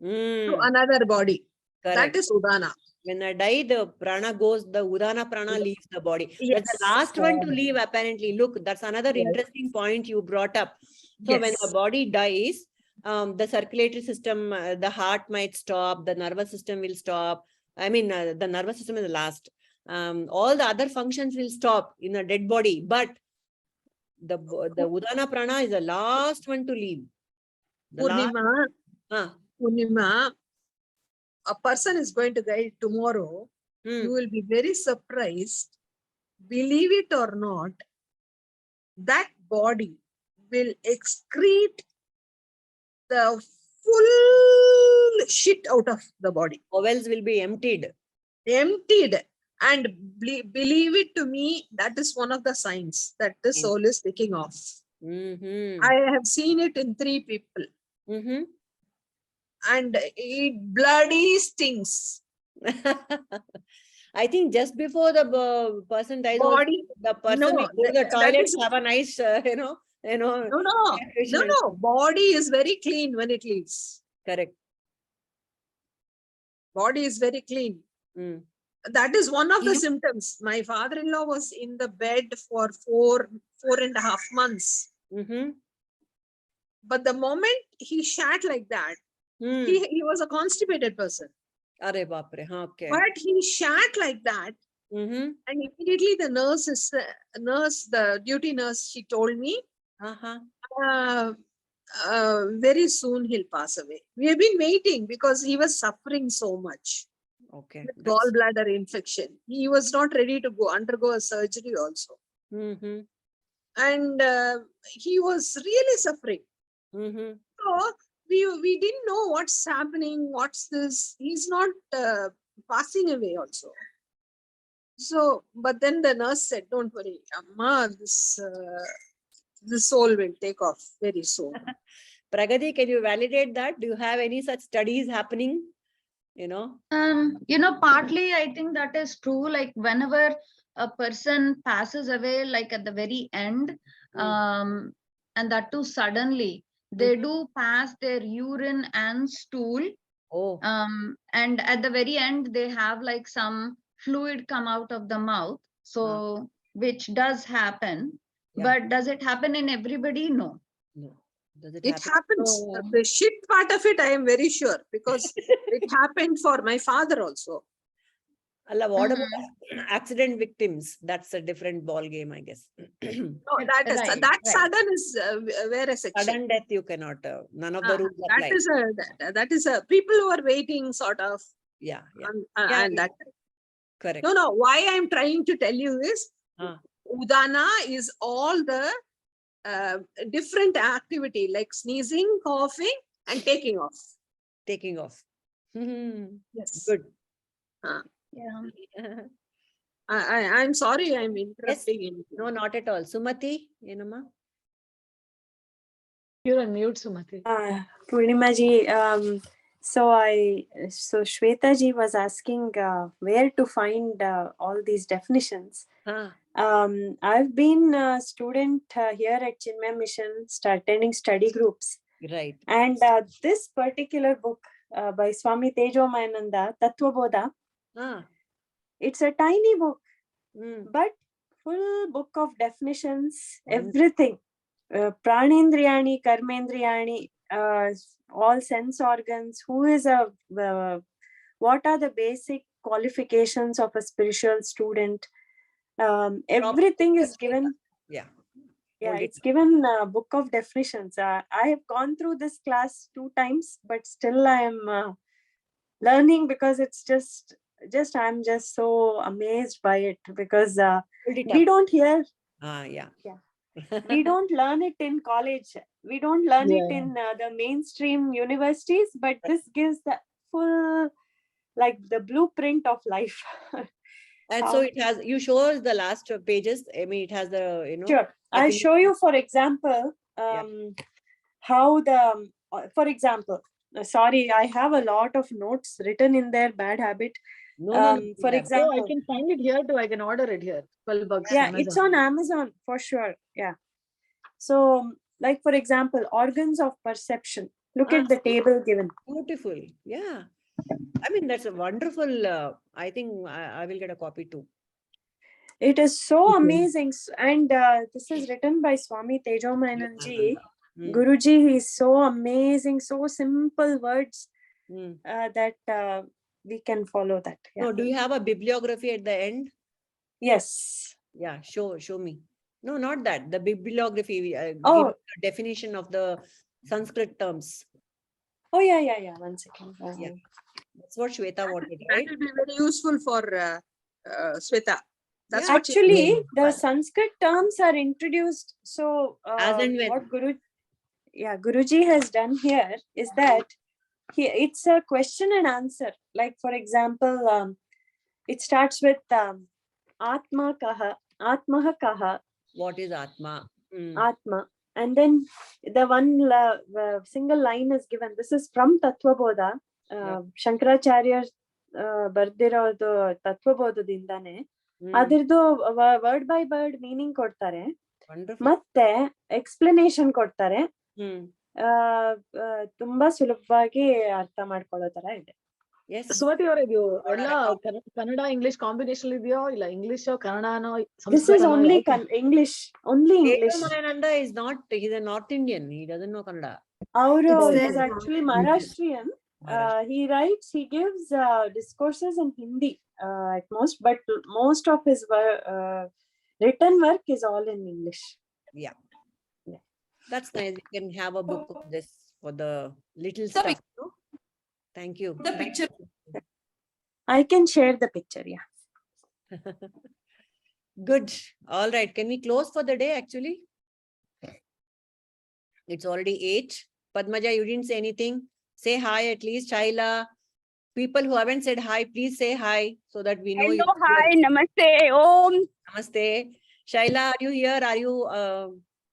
K: to another body.
A: Correct.
K: That is udana.
A: When I die, the prana goes, the udana prana leaves the body.
K: Yes.
A: That's the last one to leave, apparently. Look, that's another interesting point you brought up. So when a body dies, the circulatory system, the heart might stop, the nervous system will stop. I mean, the nervous system is the last. All the other functions will stop in a dead body, but the udana prana is the last one to leave.
K: Purnima, a person is going to die tomorrow. You will be very surprised. Believe it or not, that body will excrete the full shit out of the body.
A: Bowels will be emptied.
K: And believe it to me, that is one of the signs that the soul is taking off. I have seen it in 3 people. And it bloody stings.
A: I think just before the person dies,
K: body,
A: the person will go to the toilet, have a nice, No.
K: Body is very clean when it leaves.
A: Correct.
K: Body is very clean. That is one of the symptoms. My father-in-law was in the bed for 4.5 months. But the moment he shat like that, he was a constipated person.
A: Arre baapre, okay.
K: But he shat like that, and immediately the the duty nurse, she told me, very soon he'll pass away. We have been waiting because he was suffering so much.
A: Okay.
K: With gallbladder infection. He was not ready to undergo a surgery also. And he was really suffering. So we didn't know what's happening, what's this. He's not passing away also. So, but then the nurse said, don't worry, Amma, this soul will take off very soon.
A: Pragati, can you validate that? Do you have any such studies happening?
I: Partly I think that is true. Like whenever a person passes away, like at the very end, and that too suddenly, they do pass their urine and stool. And at the very end, they have like some fluid come out of the mouth. So, which does happen. But does it happen in everybody? No.
K: It happens. The shit part of it, I am very sure, because it happened for my father also.
A: Allah, what about accident victims? That's a different ball game, I guess.
K: No, that sudden is where a section.
A: Sudden death you cannot. None of the rules apply.
K: That is a people who are waiting sort of.
A: Yeah.
K: And that.
A: Correct.
K: No. Why I'm trying to tell you is Udana is all the different activity like sneezing, coughing, and taking off.
A: Taking off.
K: Yes.
A: Good.
I: Yeah.
K: I'm sorry, I'm interrupting.
A: Yes. No, not at all. Sumati, Yenama?
C: You're on mute, Sumati.
F: Purnima ji, so Shweta ji was asking where to find all these definitions. I've been a student here at Chinmay Mission, attending study groups.
A: Right.
F: And this particular book by Swami Tejomayananda, Tattvabodha, it's a tiny book, but full book of definitions, everything. Pranendriyani, Karmendriyani, all sense organs, what are the basic qualifications of a spiritual student. Everything is given. Yeah, it's given a book of definitions. I have gone through this class 2 times, but still I am learning because it's just I'm just so amazed by it because we don't hear. We don't learn it in college. We don't learn it in the mainstream universities, but this gives the full, like the blueprint of life.
A: And so it has, you show us the last pages. I mean, it has the,
F: Sure. I'll show you, for example, how the, for example, sorry, I have a lot of notes written in there, bad habit. For example,
C: I can find it here too. I can order it here. $12.
F: Yeah, it's on Amazon for sure. Yeah. So, like, for example, organs of perception. Look at the table given.
A: Beautiful. Yeah. I mean, that's a wonderful, I think I will get a copy too.
F: It is so amazing. And this is written by Swami Tejomayananda. Guruji, he is so amazing, so simple words that we can follow that. Yeah.
A: No, do you have a bibliography at the end?
F: Yes.
A: Yeah, show me. No, not that. The bibliography, give a definition of the Sanskrit terms.
F: Oh, yeah. 1 second.
A: Yeah. That's what Shweta wanted,
K: That
A: right?
K: will be very useful for Shweta. That's
F: what actually, the Sanskrit terms are introduced. So,
A: as and when.
F: What Guruji has done here is that it's a question and answer. Like, for example, it starts with Atma kaha, Atmaha kaha.
A: What is Atma?
F: Atma. And then the one single line is given. This is from Tattvabodha. Shankaracharya ಬರ್ದಿರೋದು ತತ್ವಬೋಧದಿಂದಾನೆ ಅದ್ರದ್ದು word by word meaning ಕೊಡ್ತಾರೆ ಮತ್ತೆ explanation ಕೊಡ್ತಾರೆ ತುಂಬಾ ಸುಲಭವಾಗಿ ಅರ್ಥ ಮಾಡ್ಕೊಳ್ಳೋ ತರ ಇದೆ.
C: ಸುಮತಿ ಅವರೇ, ಇದು ಎಲ್ಲ ಕನ್ನಡ ಇಂಗ್ಲಿಷ್ ಕಾಂಬಿನೇಷನ್ ಇದೆಯೋ ಇಲ್ಲ English ಕನ್ನಡನೋ?
F: This is only English. Only English.
A: Tejomayananda is not, he's a North Indian. He doesn't know Kannada.
F: He's actually Maharashtrian. He writes, he gives discourses in Hindi at most, but most of his written work is all in English.
A: Yeah. That's nice. We can have a book of this for the little stuff. No? Thank you.
G: The picture.
F: I can share the picture, yeah.
A: Good. All right. Can we close for the day, actually? It's already 8. Padmaja, you didn't say anything. Say hi at least. Shaila. People who haven't said hi, please say hi so that we know.
J: Hello, hi, namaste, om.
A: Namaste. Shaila, are you here? Are you,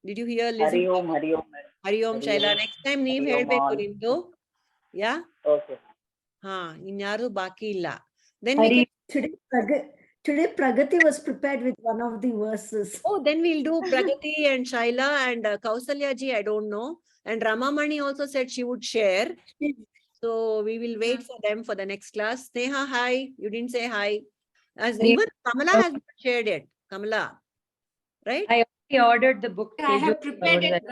A: did you hear? Hari Om, Hari Om. Hari Om, Shaila. Next time, ನೀವು ಹೇಳಬೇಕು ನಿಮ್ದು. Yeah? Okay. ಇನ್ಯಾರು ಬಾಕಿ ಇಲ್ಲ. Then we can...
D: Today Pragati was prepared with one of the verses.
A: Oh, then we'll do Pragati and Shaila and Kausalya ji, I don't know. And Ramamani also said she would share. So we will wait for them for the next class. Sneha, hi. You didn't say hi. As even Kamala has not shared it. Kamala, right?
L: I already ordered the book.
E: I have prepared it.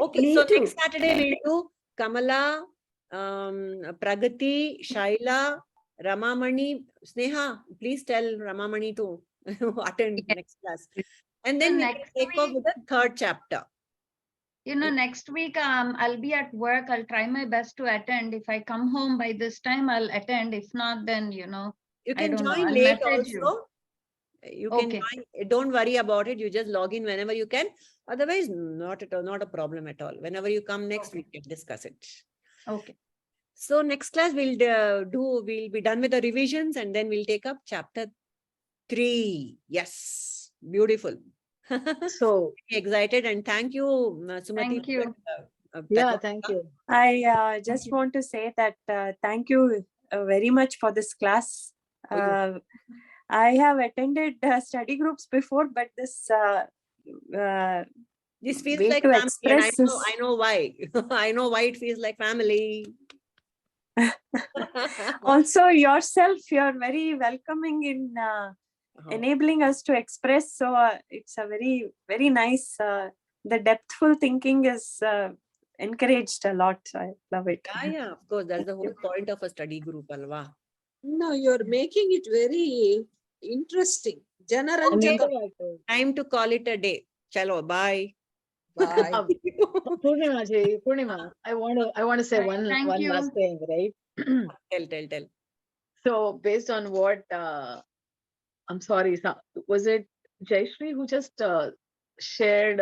A: Okay, so next Saturday we'll do Kamala, Pragati, Shaila, Ramamani, Sneha, please tell Ramamani to attend
I: Yes.
A: next class. And then we can
I: next
A: take off with the third chapter.
I: Next week I'll be at work. I'll try my best to attend. If I come home by this time, I'll attend. If not, then
A: You
I: I
A: can
I: don't know.
A: join
I: I'll
A: late
I: message you.
A: also. You can
I: Okay.
A: join. Don't worry about it. You just log in whenever you can. Otherwise, not at all, not a problem at all. Whenever you come next, we can discuss it.
I: Okay.
A: So next class we'll be done with the revisions and then we'll take up chapter 3. Yes, beautiful.
C: So
A: Excited and thank you, Sumati.
I: Thank you.
C: yeah, thank you.
F: I just want to say that thank you very much for this class. I have attended study groups before, but this
A: This feels
F: way
A: like
F: to
A: family, and
F: express
A: I know why. I know why it feels like family.
F: also yourself, you're very welcoming in enabling us to express. So it's a very, very nice, the depthful thinking is encouraged a lot. I love it.
A: Yeah, of course. That's the whole point of a study group, Alva.
K: No, you're making it very interesting.
A: Okay.
K: Janaranjaka.
A: Time to call it a day. Chalo, bye.
K: Bye.
C: Purnima, I want to say one
I: Thank you.
C: last thing, right?
A: Tell.
C: So based on what I'm sorry, was it Jayashree who just shared